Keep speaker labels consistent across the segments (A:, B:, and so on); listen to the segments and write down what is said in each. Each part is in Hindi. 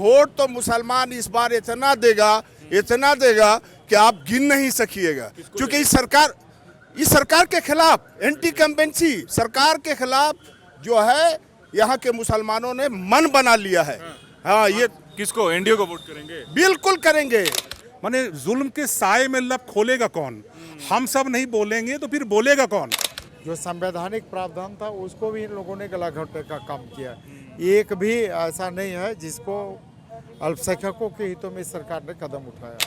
A: वोट तो मुसलमान इस बार इतना देगा कि आप गिन नहीं सकिएगा, क्योंकि इस सरकार के खिलाफ एंटी कंपेंसी सरकार के खिलाफ जो है यहाँ के मुसलमानों ने मन बना लिया है। हाँ, ये
B: किसको, एनडीए को वोट करेंगे?
A: बिल्कुल करेंगे।
C: माने जुल्म के साए में लब खोलेगा कौन? हम सब नहीं बोलेंगे तो फिर बोलेगा कौन?
D: जो संवैधानिक प्रावधान था उसको भी इन लोगों ने गला घोंटने का काम किया। एक भी ऐसा नहीं है जिसको अल्पसंख्यकों के हितों में सरकार ने कदम उठाया।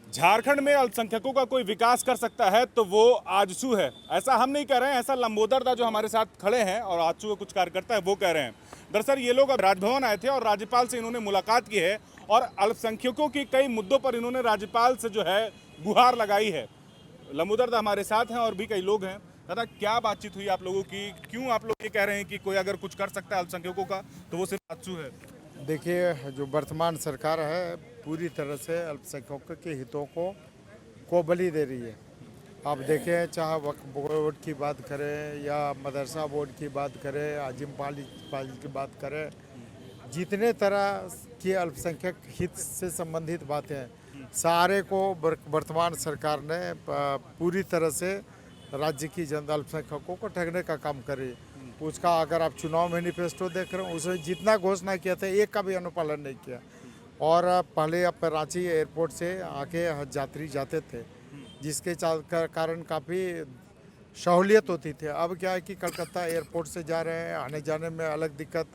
B: झारखंड में अल्पसंख्यकों का कोई विकास कर सकता है तो वो आजसू है। ऐसा हम नहीं कह रहे हैं, ऐसा लंबोदर दा जो हमारे साथ खड़े हैं और आजसू के कुछ कार्यकर्ता है वो कह रहे हैं। दरअसल ये लोग अब राजभवन आए थे और राज्यपाल से इन्होंने मुलाकात की है और अल्पसंख्यकों की कई मुद्दों पर इन्होंने राज्यपाल से जो है गुहार लगाई है। लंबोदर दा हमारे साथ हैं और भी कई लोग हैं। दादा, क्या बातचीत हुई आप लोगों की? क्यों आप लोग ये कह रहे हैं कि कोई अगर कुछ कर सकता है अल्पसंख्यकों का तो वो सिर्फ आजसू है?
D: देखिए, जो वर्तमान सरकार है पूरी तरह से अल्पसंख्यकों के हितों को बलि दे रही है। आप देखें, चाहे वक्फ बोर्ड की बात करें या मदरसा बोर्ड की बात करें, आजिम पाली की बात करें, जितने तरह की अल्पसंख्यक हित से संबंधित बातें हैं सारे को वर्तमान सरकार ने पूरी तरह से राज्य की जनता अल्पसंख्यकों को ठगने का काम करे। उसका अगर आप चुनाव मैनिफेस्टो देख रहे हो उसमें जितना घोषणा किया था एक का भी अनुपालन नहीं किया। और पहले अब रांची एयरपोर्ट से आके हज यात्री जाते थे जिसके कारण काफ़ी सहूलियत होती थी। अब क्या है कि कलकत्ता एयरपोर्ट से जा रहे हैं, आने जाने में अलग दिक्कत,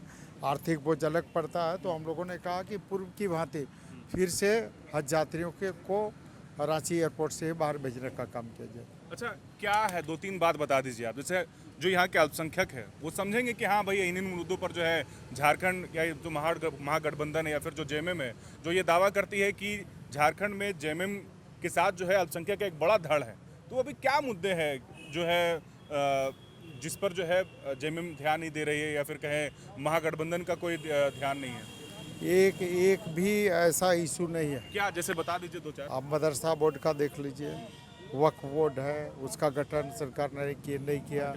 D: आर्थिक बोझ अलग पड़ता है। तो हम लोगों ने कहा कि पूर्व की भांति फिर से हज यात्रियों को रांची एयरपोर्ट से बाहर भेजने का काम किया जाए।
B: अच्छा, क्या है, दो तीन बात बता दीजिए आप। जैसे जो यहाँ के अल्पसंख्यक है वो समझेंगे कि हाँ भाई इन मुद्दों पर जो है झारखंड या जो महागठबंधन है या फिर जो जेएमएम है जो ये दावा करती है कि झारखंड में जेएमएम के साथ जो है अल्पसंख्यक का एक बड़ा धड़ है, तो अभी क्या मुद्दे हैं जो है जिस पर जो है जेएमएम ध्यान नहीं दे रही है या फिर कहें महागठबंधन का कोई ध्यान नहीं है?
D: एक भी ऐसा इशू नहीं है।
B: क्या, जैसे बता दीजिए दो चार।
D: आप मदरसा बोर्ड का देख लीजिए, वक्फ बोर्ड है उसका गठन सरकार ने नहीं किया।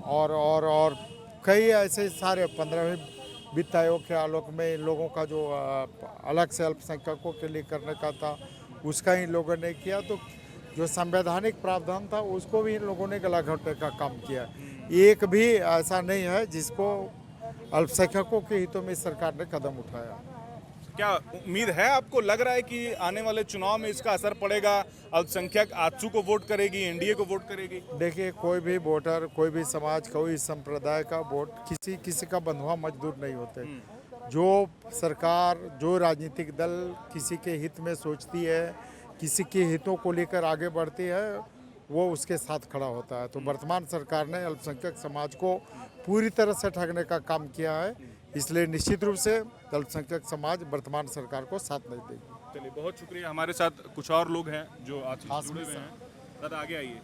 D: और कई ऐसे सारे 15वें वित्त आयोग के आलोक में इन लोगों का जो अलग से अल्पसंख्यकों के लिए करने का था उसका इन लोगों ने किया। तो जो संवैधानिक प्रावधान था उसको भी इन लोगों ने गला घोंटने का काम किया। एक भी ऐसा नहीं है जिसको अल्पसंख्यकों के हितों में सरकार ने कदम उठाया।
B: क्या उम्मीद है, आपको लग रहा है कि आने वाले चुनाव में इसका असर पड़ेगा? अल्पसंख्यक आजसू को वोट करेगी, एनडीए को वोट करेगी?
D: देखिए, कोई भी वोटर, कोई भी समाज, कोई संप्रदाय का वोट किसी का बंधुआ मजदूर नहीं होते। जो सरकार, जो राजनीतिक दल किसी के हित में सोचती है, किसी के हितों को लेकर आगे बढ़ती है, वो उसके साथ खड़ा होता है। तो वर्तमान सरकार ने अल्पसंख्यक समाज को पूरी तरह से ठगने का काम किया है, इसलिए निश्चित रूप से अल्पसंख्यक समाज वर्तमान सरकार को साथ नहीं देगी।
B: चलिए, बहुत शुक्रिया। हमारे साथ कुछ और लोग हैं जो आज से जुड़े हुए हैं। दादा, आगे आइए।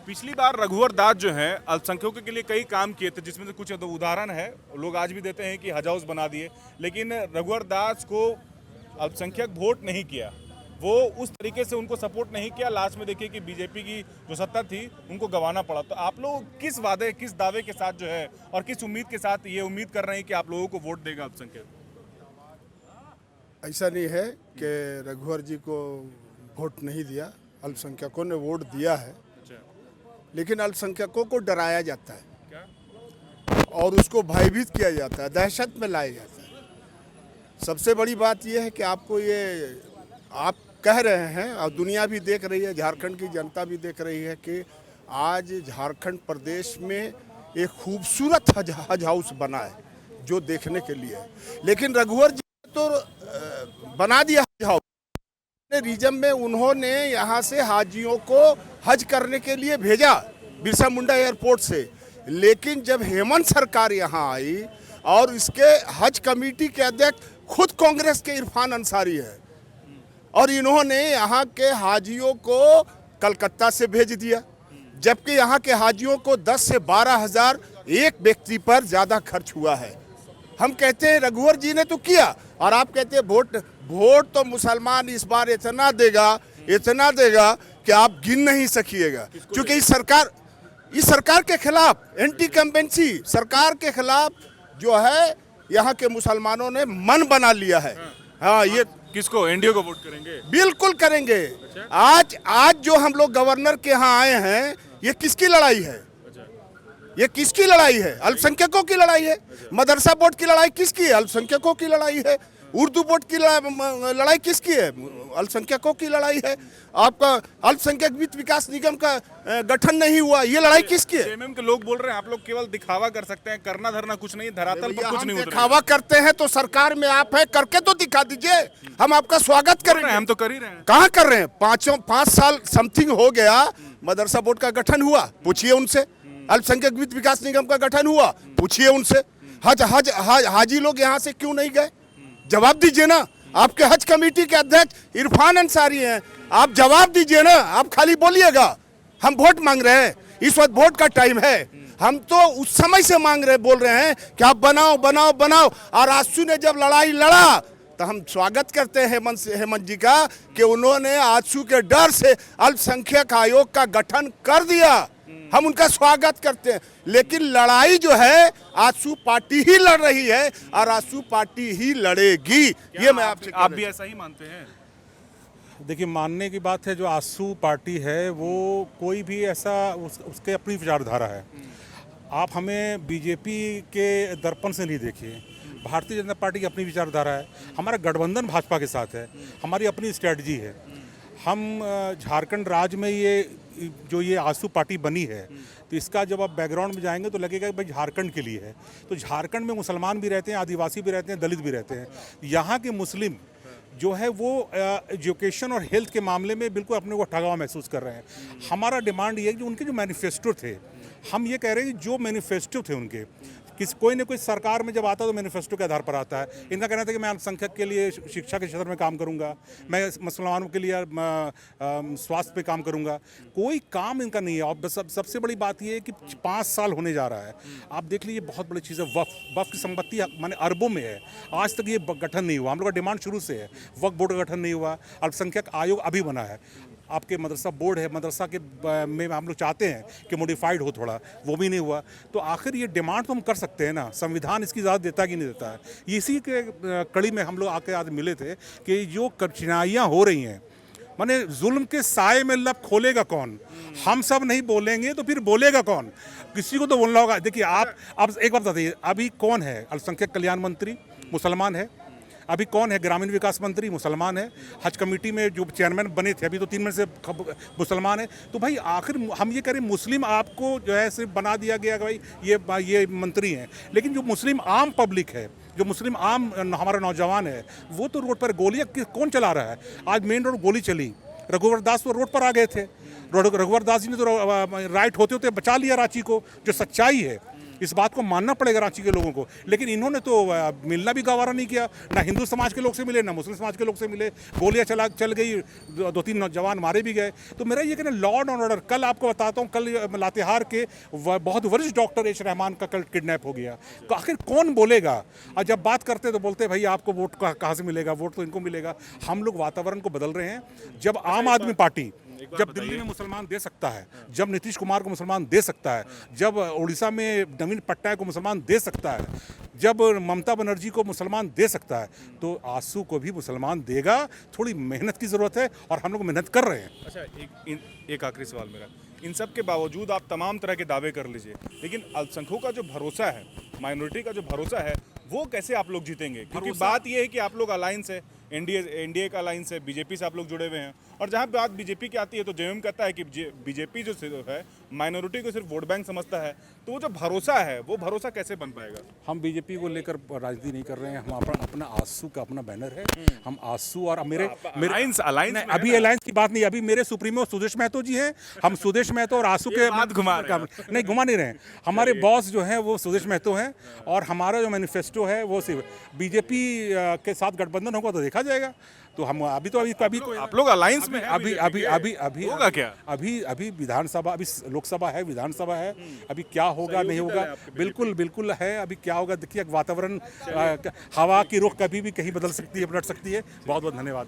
B: पिछली बार रघुवर दास जो हैं अल्पसंख्यकों के लिए कई काम किए थे, जिसमें से कुछ तो उदाहरण है, लोग आज भी देते हैं कि हज हाउस बना दिए, लेकिन रघुवर दास को अल्पसंख्यक वोट नहीं किया, वो उस तरीके से उनको सपोर्ट नहीं किया। लास्ट में देखिए कि बीजेपी की जो सत्ता थी उनको गंवाना पड़ा। तो आप लोग किस वादे, किस दावे के साथ जो है और किस उम्मीद के साथ ये उम्मीद कर रहे हैं कि आप लोगों को वोट देगा अल्पसंख्यक?
A: ऐसा नहीं है कि रघुवर जी को वोट नहीं दिया, अल्पसंख्यकों ने वोट दिया है। लेकिन अल्पसंख्यकों को डराया जाता है
B: क्या?
A: और उसको भयभीत किया जाता है, दहशत में लाया जाता है। सबसे बड़ी बात यह है कि आपको ये आप कह रहे हैं और दुनिया भी देख रही है, झारखंड की जनता भी देख रही है कि आज झारखंड प्रदेश में एक खूबसूरत हज हाउस बना है जो देखने के लिए है। लेकिन रघुवर जी तो बना दिया हज हाउस रीजन में, उन्होंने यहाँ से हाजियों को हज करने के लिए भेजा बिरसा मुंडा एयरपोर्ट से। लेकिन जब हेमंत सरकार यहाँ आई और इसके हज कमेटी के अध्यक्ष खुद कांग्रेस के इरफान अंसारी है और इन्होंने यहाँ के हाजियों को कलकत्ता से भेज दिया, जबकि यहाँ के हाजियों को 10 से 12 हज़ार एक व्यक्ति पर ज़्यादा खर्च हुआ है। हम कहते हैं रघुवर जी ने तो किया और आप कहते हैं वोट तो मुसलमान इस बार इतना देगा कि आप गिन नहीं सकिएगा, क्योंकि इस सरकार के खिलाफ एंटी कंपेंसी सरकार के खिलाफ जो है यहाँ के मुसलमानों ने मन बना लिया है। हाँ, ये
B: किसको, एनडीए को वोट करेंगे?
A: बिल्कुल करेंगे। आज जो हम लोग गवर्नर के यहाँ आए हैं, ये किसकी लड़ाई है? ये किसकी लड़ाई है? अल्पसंख्यकों की लड़ाई है। मदरसा बोर्ड की लड़ाई किसकी है? अल्पसंख्यकों की लड़ाई है। उर्दू बोर्ड की लड़ाई किसकी है? अल्पसंख्यकों की लड़ाई है। आपका अल्पसंख्यक वित्त विकास निगम का गठन नहीं हुआ, ये लड़ाई किसकी है?
B: जेएमएम के लोग बोल रहे हैं आप लोग केवल दिखावा कर सकते हैं, करना धरना कुछ नहीं, धरातल पर कुछ नहीं उतरेगा।
A: दिखावा करते हैं तो सरकार में आप है, करके तो दिखा दीजिए, हम आपका स्वागत करेंगे।
B: हम तो कर ही रहे हैं।
A: कहाँ कर रहे हैं? 5 साल समथिंग हो गया, मदरसा बोर्ड का गठन हुआ, पूछिए उनसे। अल्पसंख्यक वित्त विकास निगम का गठन हुआ, पूछिए उनसे। हाजी लोग यहाँ से क्यों नहीं गए? जवाब दीजिए ना। आपके हज कमेटी के अध्यक्ष इरफान अंसारी हैं, आप जवाब दीजिए ना। आप खाली बोलिएगा हम वोट मांग रहे हैं, इस वक्त वोट का टाइम है। हम तो उस समय से बोल रहे हैं कि आप बनाओ बनाओ बनाओ। और आजसू ने जब लड़ाई लड़ा तो हम स्वागत करते हैं हेमंत जी का कि उन्होंने आजसू के डर से अल्पसंख्यक आयोग का गठन कर दिया। हम उनका स्वागत करते हैं, लेकिन लड़ाई जो है आजसू पार्टी ही लड़ रही है और आजसू पार्टी ही लड़ेगी। ये मैं आपसे,
B: आप भी ऐसा ही मानते हैं?
C: देखिए, मानने की बात है, जो आजसू पार्टी है वो कोई भी ऐसा उसके अपनी विचारधारा है। आप हमें बीजेपी के दर्पण से नहीं देखिए। भारतीय जनता पार्टी की अपनी विचारधारा है, हमारा गठबंधन भाजपा के साथ है, हमारी अपनी स्ट्रेटजी है। हम झारखंड राज्य में ये आजसू पार्टी बनी है, तो इसका जब आप बैकग्राउंड में जाएंगे तो लगेगा कि भाई झारखंड के लिए है। तो झारखंड में मुसलमान भी रहते हैं, आदिवासी भी रहते हैं, दलित भी रहते हैं। यहाँ के मुस्लिम जो है वो एजुकेशन और हेल्थ के मामले में बिल्कुल अपने को ठगा हुआ महसूस कर रहे हैं। हमारा डिमांड ये है कि उनके जो मैनिफेस्टो थे, हम ये कह रहे हैं कि जो मैनिफेस्टो थे उनके, कोई ना कोई सरकार में जब आता है तो मैनिफेस्टो के आधार पर आता है। इनका कहना था कि मैं अल्पसंख्यक के लिए शिक्षा के क्षेत्र में काम करूंगा, मैं मुसलमानों के लिए स्वास्थ्य पे काम करूंगा। कोई काम इनका नहीं है। और सबसे बड़ी बात ये है कि 5 साल होने जा रहा है, आप देख लीजिए, बहुत बड़ी चीज़ है। वक्फ की संपत्ति माने अरबों में है, आज तक ये गठन नहीं हुआ। हम लोग का डिमांड शुरू से है, वक्फ बोर्ड का गठन नहीं हुआ, अल्पसंख्यक आयोग अभी बना है। आपके मदरसा बोर्ड है, मदरसा के में हम लोग चाहते हैं कि मॉडिफाइड हो थोड़ा, वो भी नहीं हुआ। तो आखिर ये डिमांड तो हम कर सकते हैं ना, संविधान इसकी इजाज़त देता कि नहीं देता है। इसी के कड़ी में हम लोग आके आज मिले थे कि जो कठिनाइयाँ हो रही हैं, माने जुल्म के साए में लब खोलेगा कौन? हम सब नहीं बोलेंगे तो फिर बोलेगा कौन? किसी को तो बोलना होगा। देखिए, आप अब एक बात बताइए, अभी कौन है अल्पसंख्यक कल्याण मंत्री? मुसलमान है। अभी कौन है ग्रामीण विकास मंत्री? मुसलमान है। हज कमेटी में जो चेयरमैन बने थे, अभी तो 3 में से मुसलमान है। तो भाई आखिर हम ये करें, मुस्लिम आपको जो है सिर्फ बना दिया गया कि भाई ये मंत्री हैं, लेकिन जो मुस्लिम आम पब्लिक है, जो मुस्लिम आम हमारा नौजवान है, वो तो रोड पर गोलियां कौन चला रहा है? आज मेन रोड गोली चली, रघुवर दास तो रोड पर आ गए थे। रघुवर दास जी ने तो राइट होते होते बचा लिया रांची को, जो सच्चाई है। इस बात को मानना पड़ेगा रांची के लोगों को। लेकिन इन्होंने तो मिलना भी गवारा नहीं किया, ना हिंदू समाज के लोग से मिले, ना मुस्लिम समाज के लोग से मिले। गोलियां चल गई, 2-3 जवान मारे भी गए। तो मेरा ये कहना, लॉ एंड ऑर्डर। कल आपको बताता हूँ, कल लातेहार के बहुत वरिष्ठ डॉक्टर एच रहमान का कल किडनैप हो गया। तो आखिर कौन बोलेगा? और जब बात करते तो बोलते भाई आपको वोट कहाँ से मिलेगा, वोट तो इनको मिलेगा। हम लोग वातावरण को बदल रहे हैं। जब आम आदमी पार्टी, जब दिल्ली में मुसलमान दे सकता है, जब नीतीश कुमार को मुसलमान दे सकता है, जब उड़ीसा में नवीन पटनायक को मुसलमान दे सकता है, जब ममता बनर्जी को मुसलमान दे सकता है, तो आजसू को भी मुसलमान देगा। थोड़ी मेहनत की ज़रूरत है और हम लोग मेहनत कर रहे हैं।
B: अच्छा, एक आखिरी सवाल मेरा, इन सब के बावजूद आप तमाम तरह के दावे कर लीजिए, लेकिन अल्पसंख्यकों का जो भरोसा है, माइनॉरिटी का जो भरोसा है, वो कैसे आप लोग जीतेंगे? क्योंकि बात ये है कि आप लोग अलायंस है, एनडीए का अलायंस है, बीजेपी से आप लोग जुड़े हुए हैं। और जहाँ बात बीजेपी की आती है तो जेएमएम कहता है कि बीजेपी जो है माइनॉरिटी को सिर्फ वोट बैंक समझता है। तो वो जो भरोसा है, वो भरोसा कैसे बन पाएगा?
C: हम बीजेपी को लेकर राजनीति नहीं कर रहे हैं। हम अपना आजसू का अपना बैनर है। हम आजसू और मेरे
B: अलायंस
C: अभी अलायंस की बात नहीं, अभी मेरे सुप्रीमो सुदेश महतो जी हैं। हम सुदेश महतो और आजसू के
B: घुमा
C: नहीं रहे हैं। हमारे बॉस जो है वो सुदेश महतो हैं, और हमारा जो मैनिफेस्टो है वो सिर्फ बीजेपी के साथ गठबंधन होगा तो देखा जाएगा। तो हम अभी
B: आप लोग अलायंस में
C: अभी
B: होगा क्या?
C: अभी विधानसभा, अभी लोकसभा है, विधानसभा है, अभी क्या होगा नहीं होगा, बिल्कुल है। अभी क्या होगा देखिए, वातावरण, हवा की रुख कभी भी कहीं बदल सकती है, पलट सकती है। बहुत बहुत धन्यवाद।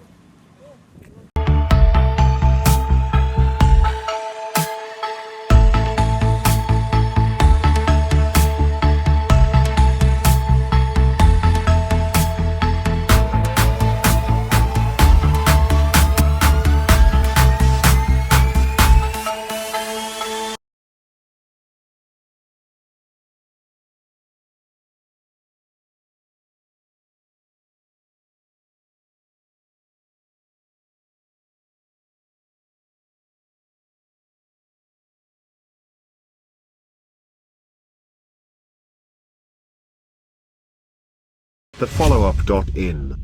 E: The followup.in.